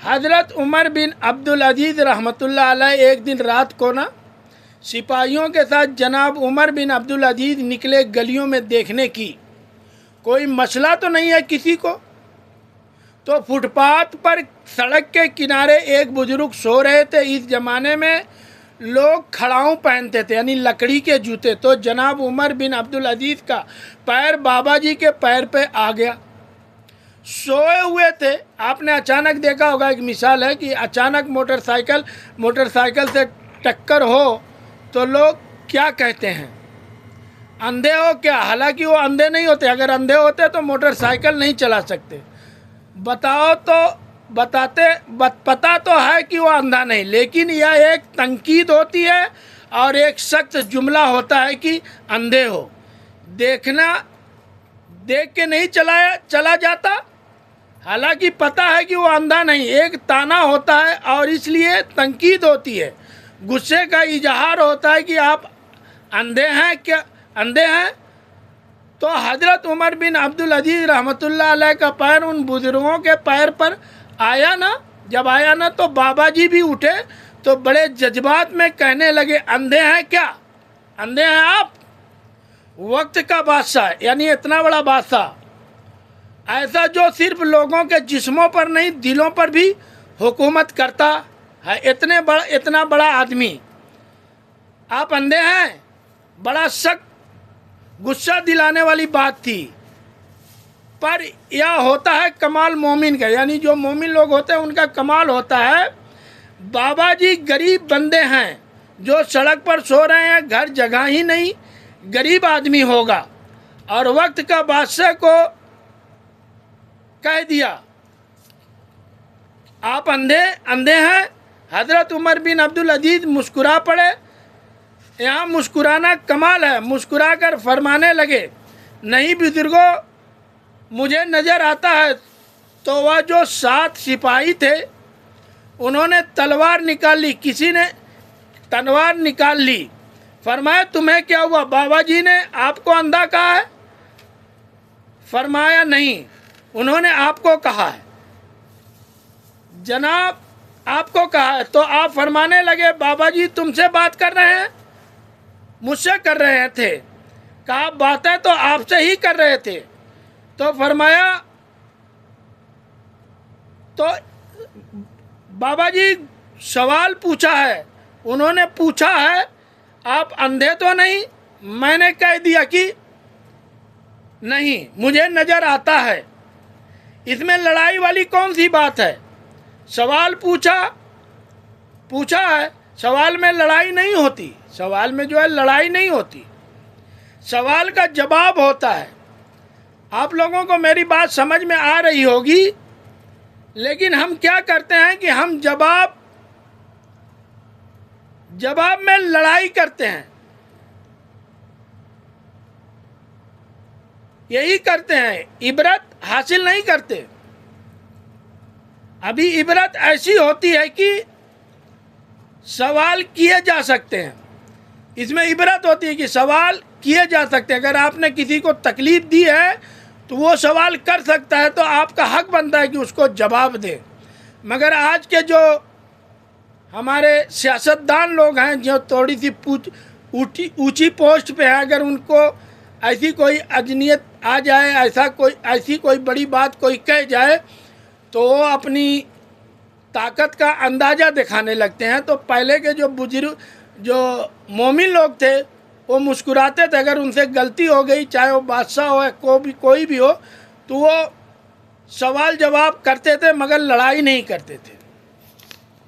हज़रत उमर बिन अब्दुल अजीज़ रहमतुल्लाह अलैह एक दिन रात को ना सिपाहियों के साथ जनाब उमर बिन अब्दुल अजीज़ निकले गलियों में देखने की कोई मसला तो नहीं है किसी को। तो फुटपाथ पर सड़क के किनारे एक बुजुर्ग सो रहे थे। इस ज़माने में लोग खड़ाऊँ पहनते थे यानी लकड़ी के जूते। तो जनाब उमर बिन अब्दुल अजीज़ का पैर बाबा जी के पैर पे आ गया। सोए हुए थे, आपने अचानक देखा होगा, एक मिसाल है कि अचानक मोटरसाइकिल से टक्कर हो तो लोग क्या कहते हैं, अंधे हो क्या? हालांकि वो अंधे नहीं होते। अगर अंधे होते तो मोटरसाइकिल नहीं चला सकते। बताओ तो पता तो है कि वो अंधा नहीं, लेकिन यह एक तंकीद होती है और एक सख्त जुमला होता है कि अंधे हो। देख के नहीं चला जाता, हालांकि पता है कि वो अंधा नहीं, एक ताना होता है और इसलिए तंकीद होती है, गुस्से का इजहार होता है कि आप अंधे हैं क्या, अंधे हैं। तो हज़रत उमर बिन अब्दुल अजीज़ रहमतुल्लाह अलैह का पैर उन बुजुर्गों के पैर पर आया ना, जब आया ना तो बाबा जी भी उठे तो बड़े जज्बात में कहने लगे, अंधे हैं क्या, अंधे हैं आप? वक्त का बादशाह यानी इतना बड़ा बादशाह, ऐसा जो सिर्फ लोगों के जिस्मों पर नहीं दिलों पर भी हुकूमत करता है, इतना बड़ा आदमी, आप अंधे हैं? बड़ा सख्त गुस्सा दिलाने वाली बात थी। पर यह होता है कमाल मोमिन का, यानी जो मोमिन लोग होते हैं उनका कमाल होता है। बाबा जी गरीब बंदे हैं जो सड़क पर सो रहे हैं, घर जगह ही नहीं, गरीब आदमी होगा, और वक्त का बादशाह को कह दिया आप अंधे हैं। हज़रत उमर बिन अब्दुल अजीज़ मुस्कुरा पड़े। यहाँ मुस्कुराना कमाल है। मुस्कुरा कर फरमाने लगे, नहीं बुजुर्गों, मुझे नज़र आता है। तो वह जो 7 सिपाही थे उन्होंने तलवार निकाल ली, किसी ने तलवार निकाल ली। फरमाया तुम्हें क्या हुआ? बाबा जी ने आपको अंधा कहा है? फरमाया नहीं, उन्होंने आपको कहा है। जनाब आपको कहा है। तो आप फरमाने लगे, बाबा जी तुमसे बात कर रहे हैं? मुझसे कर रहे थे। कहा बातें तो आपसे ही कर रहे थे। तो फरमाया, तो बाबा जी सवाल पूछा है, उन्होंने पूछा है आप अंधे तो नहीं? मैंने कह दिया कि नहीं, मुझे नज़र आता है। इसमें लड़ाई वाली कौन सी बात है? सवाल पूछा है, सवाल में लड़ाई नहीं होती, सवाल में जो है लड़ाई नहीं होती, सवाल का जवाब होता है। आप लोगों को मेरी बात समझ में आ रही होगी, लेकिन हम क्या करते हैं कि हम जवाब में लड़ाई करते हैं, यही करते हैं, इबरत हासिल नहीं करते। अभी इबरत ऐसी होती है कि सवाल किए जा सकते हैं, इसमें इबरत होती है कि सवाल किए जा सकते हैं। अगर आपने किसी को तकलीफ़ दी है तो वो सवाल कर सकता है, तो आपका हक बनता है कि उसको जवाब दें। मगर आज के जो हमारे सियासतदान लोग हैं जो थोड़ी सी ऊंची पोस्ट पे हैं, अगर उनको ऐसी कोई अजनियत आ जाए, ऐसी कोई बड़ी बात कोई कह जाए तो वो अपनी ताकत का अंदाज़ा दिखाने लगते हैं। तो पहले के जो बुजुर्ग जो मोमिन लोग थे वो मुस्कुराते थे। अगर उनसे गलती हो गई, चाहे वो बादशाह हो या कोई भी हो, तो वो सवाल जवाब करते थे मगर लड़ाई नहीं करते थे।